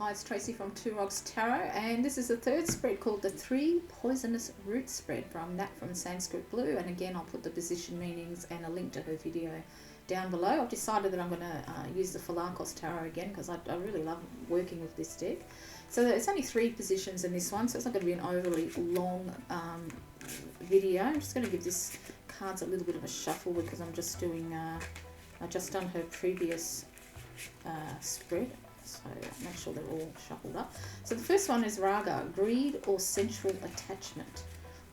Hi, it's Tracy from Two Rocks Tarot, and this is the third spread called the Three Poisonous Root Spread from Nat from Sanskrit Blue. And again, I'll put the position meanings and a link to her video down below. I've decided that I'm going to use the Philakos Tarot again because I really love working with this deck. So it's only 3 positions in this one, so it's not going to be an overly long video. I'm just going to give this cards a little bit of a shuffle because I'm just doing, I've just done her previous spread. So make sure they're all shuffled up. So the first one is Raga, greed or sensual attachment.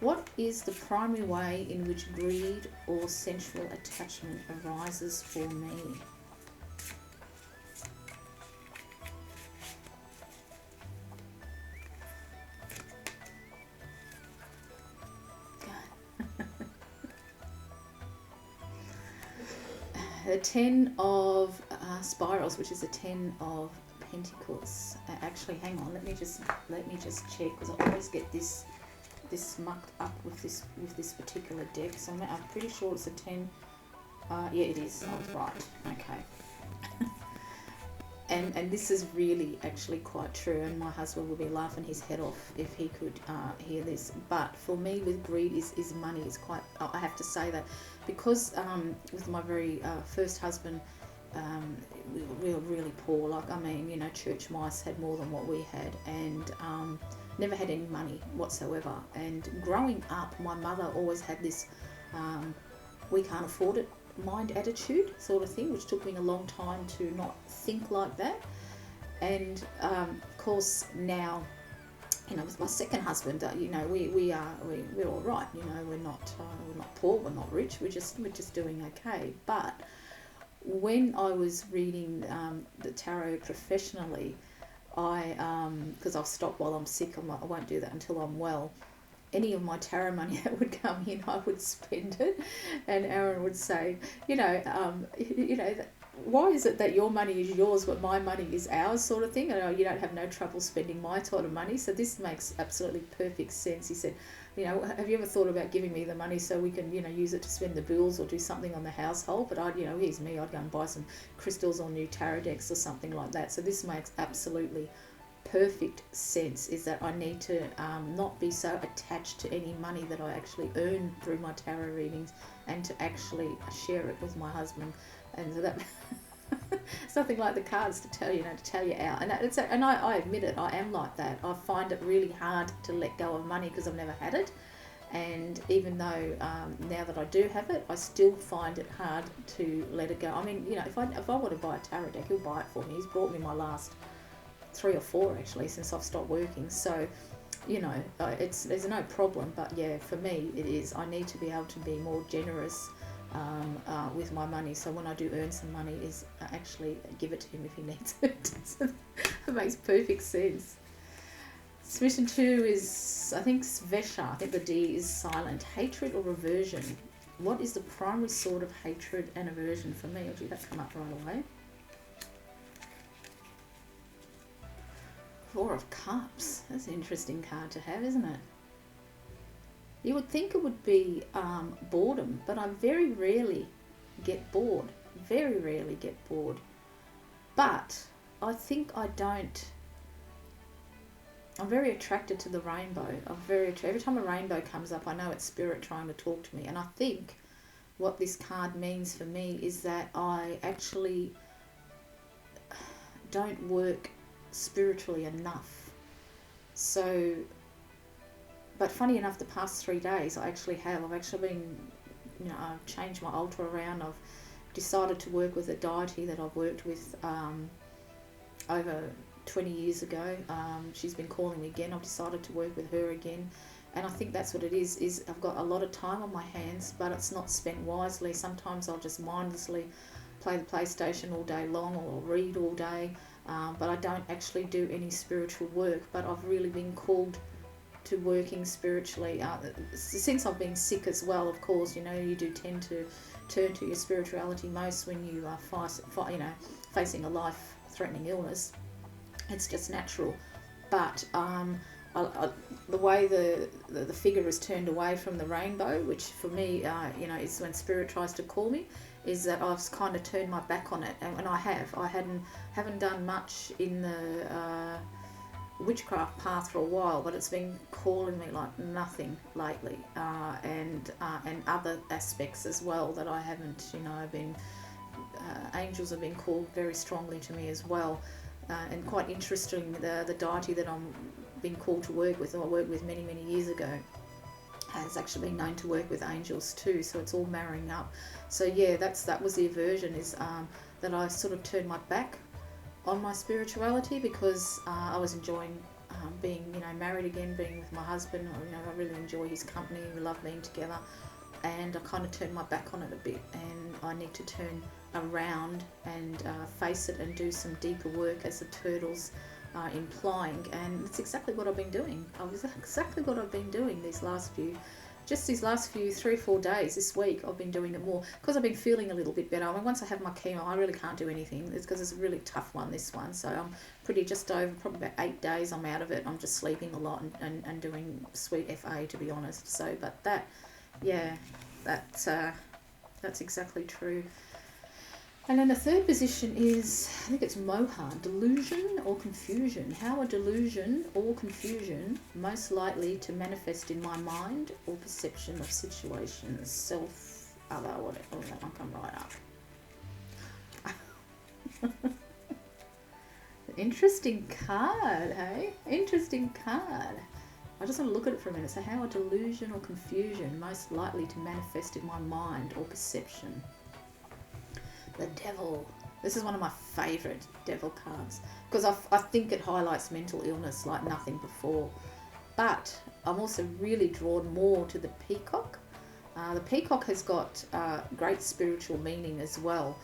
What is the primary way in which greed or sensual attachment arises for me? The 10 of spirals, which is the 10 of Pentacles. Actually, hang on. Let me just check because I always get this mucked up with this particular deck. So I'm pretty sure it's a 10. Yeah, it is. I was right. Okay. and this is really actually quite true. And my husband would be laughing his head off if he could hear this. But for me, with greed is money. It's quite. I have to say that because with my very first husband. We were really poor, like, I mean, you know, church mice had more than what we had, and never had any money whatsoever. And growing up, my mother always had this we can't afford it mind attitude sort of thing, which took me a long time to not think like that. And of course now, you know, with my second husband, you know, we're all right. You know, we're not poor, we're not rich, we're just doing okay. But when I was reading the tarot professionally, because I've stopped while I'm sick, I won't do that until I'm well. Any of my tarot money that would come in, I would spend it, and Aaron would say, you know, why is it that your money is yours but my money is ours, sort of thing? And you don't have no trouble spending my sort of money, so this makes absolutely perfect sense. He said, you know, have you ever thought about giving me the money so we can, you know, use it to spend the bills or do something on the household? But you know, here's me, I'd go and buy some crystals or new tarot decks or something like that. So this makes absolutely perfect sense, is that I need to not be so attached to any money that I actually earn through my tarot readings, and to actually share it with my husband. And so that it's nothing like the cards to tell you out. And I admit it, I am like that. I find it really hard to let go of money because I've never had it. And even though now that I do have it, I still find it hard to let it go. I mean, you know, if I want to buy a tarot deck, he'll buy it for me. He's brought me my last 3 or 4 actually since I've stopped working. So, you know, there's no problem. But yeah, for me it is. I need to be able to be more generous with my money. So when I do earn some money, is actually give it to him if he needs it. So that makes perfect sense. Submission 2 is, I think, Dvesha. I think the D is silent. Hatred or aversion. What is the primary sort of hatred and aversion for me? I'll do that come up right away. 4 of Cups. That's an interesting card to have, isn't it? You would think it would be boredom, but I very rarely get bored. Very rarely get bored. But I think I don't. I'm very attracted to the rainbow. Every time a rainbow comes up, I know it's spirit trying to talk to me. And I think what this card means for me is that I actually don't work spiritually enough. So, but funny enough, the past 3 days I've actually been, you know, I've changed my altar around. I've decided to work with a deity that I've worked with over 20 years ago. She's been calling me again. I've decided to work with her again, and I think that's what it is I've got a lot of time on my hands, but it's not spent wisely. Sometimes I'll just mindlessly play the PlayStation all day long, or read all day, but I don't actually do any spiritual work. But I've really been called to working spiritually since I've been sick as well. Of course, you know, you do tend to turn to your spirituality most when you are facing a life-threatening illness. It's just natural. But the way the figure is turned away from the rainbow, which for me, is when spirit tries to call me, is that I've kind of turned my back on it, and I haven't done much in the witchcraft path for a while, but it's been calling me like nothing lately, and other aspects as well that I haven't, been angels have been called very strongly to me as well, and quite interesting, the deity that I'm been called to work with, or I worked with many years ago, has actually been known to work with angels too, so it's all marrying up. So yeah, that was the aversion, is that I sort of turned my back on my spirituality because I was enjoying being, married again, being with my husband. I really enjoy his company. We love being together, and I kind of turned my back on it a bit, and I need to turn around and face it and do some deeper work, as the turtles are implying, and it's exactly what I've been doing. These last few 3-4 days this week. I've been doing it more because I've been feeling a little bit better. I mean, once I have my chemo, I really can't do anything. It's because it's a really tough one, this one. So I'm just over probably about 8 days I'm out of it. I'm just sleeping a lot and doing sweet FA, to be honest. So, but that's exactly true. And then the third position is, I think it's Moha, delusion or confusion. How are delusion or confusion most likely to manifest in my mind or perception of situations? Self, other, whatever. Oh, that one come right up. Interesting card, hey? Interesting card. I just want to look at it for a minute. So how are delusion or confusion most likely to manifest in my mind or perception? The Devil. This is one of my favourite Devil cards because I think it highlights mental illness like nothing before. But I'm also really drawn more to the Peacock. The Peacock has got great spiritual meaning as well.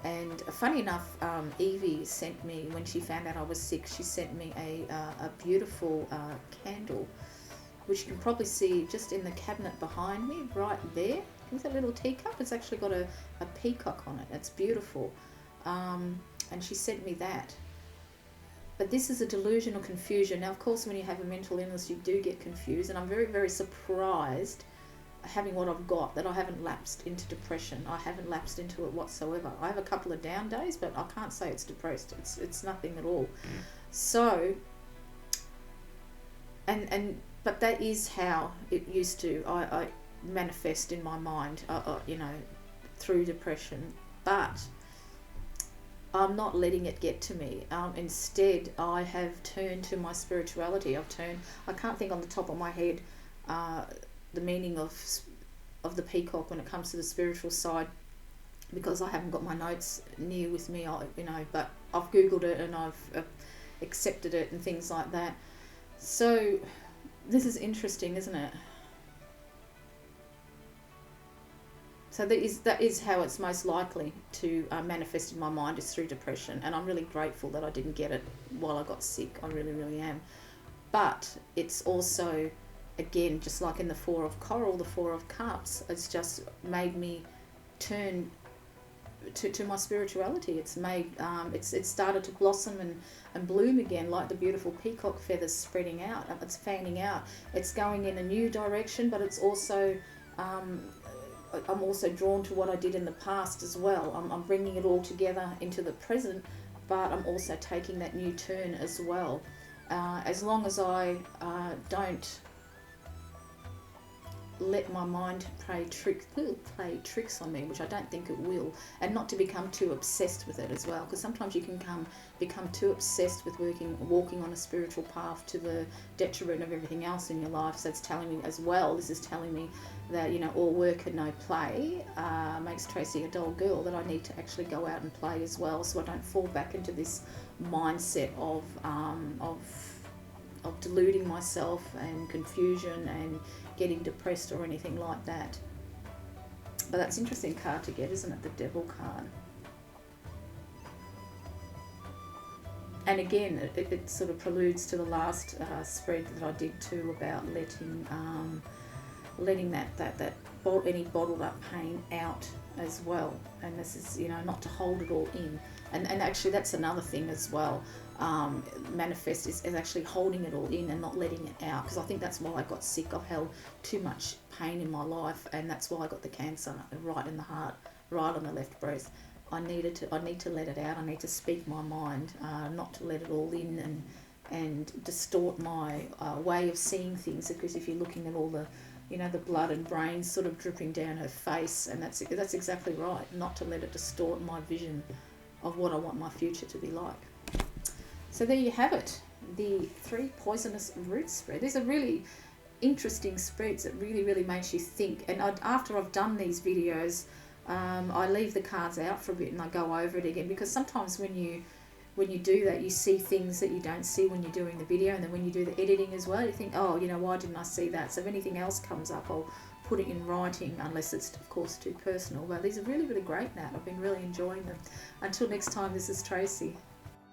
And funny enough, Evie sent me, when she found out I was sick, she sent me a beautiful candle, which you can probably see just in the cabinet behind me, right there. It's a little teacup. It's actually got a peacock on it. It's beautiful. And she sent me that. But this is a delusion or confusion. Now, of course, when you have a mental illness, you do get confused. And I'm very, very surprised, having what I've got, that I haven't lapsed into depression. I haven't lapsed into it whatsoever. I have a couple of down days, but I can't say it's depressed. It's nothing at all. So, but that is how it used to. I manifest in my mind, through depression, but I'm not letting it get to me. Instead, I have turned to my spirituality. I can't think on the top of my head the meaning of the peacock when it comes to the spiritual side, because I haven't got my notes near with me, but I've Googled it and I've accepted it and things like that. So this is interesting, isn't it? So that is how it's most likely to manifest in my mind, is through depression. And I'm really grateful that I didn't get it while I got sick. I really, really am. But it's also, again, just like in the Four of Coral, the Four of Cups, it's just made me turn to my spirituality. It's made it's started to blossom and bloom again, like the beautiful peacock feathers spreading out. It's fanning out. It's going in a new direction, but it's also I'm also drawn to what I did in the past as well. I'm bringing it all together into the present, but I'm also taking that new turn as well. As long as I don't let my mind play tricks on me, which I don't think it will, and not to become too obsessed with it as well, because sometimes you can become too obsessed with walking on a spiritual path to the detriment of everything else in your life. So it's telling me as well, this is telling me that, all work and no play makes Tracy a dull girl, that I need to actually go out and play as well, so I don't fall back into this mindset of deluding myself and confusion and getting depressed or anything like that. But that's an interesting card to get, isn't it? The Devil card. And again, it sort of preludes to the last spread that I did too, about letting that any bottled up pain out as well. And this is, you know, not to hold it all in. And actually that's another thing as well. Manifest is actually holding it all in and not letting it out, because I think that's why I got sick. I've held too much pain in my life, and that's why I got the cancer right in the heart, right on the left breast. I need to let it out. I need to speak my mind, not to let it all in and distort my way of seeing things, because if you're looking at all the, you know, the blood and brains sort of dripping down her face, and that's exactly right, not to let it distort my vision of what I want my future to be like. So there you have it, the 3 poisonous root spread. These are really interesting spreads that really makes you think. And after I've done these videos, I leave the cards out for a bit and I go over it again, because sometimes when you do that, you see things that you don't see when you're doing the video, and then when you do the editing as well, you think, oh, you know, why didn't I see that? So if anything else comes up, I'll put it in writing, unless it's, of course, too personal. But these are really great, Nat. I've been really enjoying them. Until next time, this is Tracy.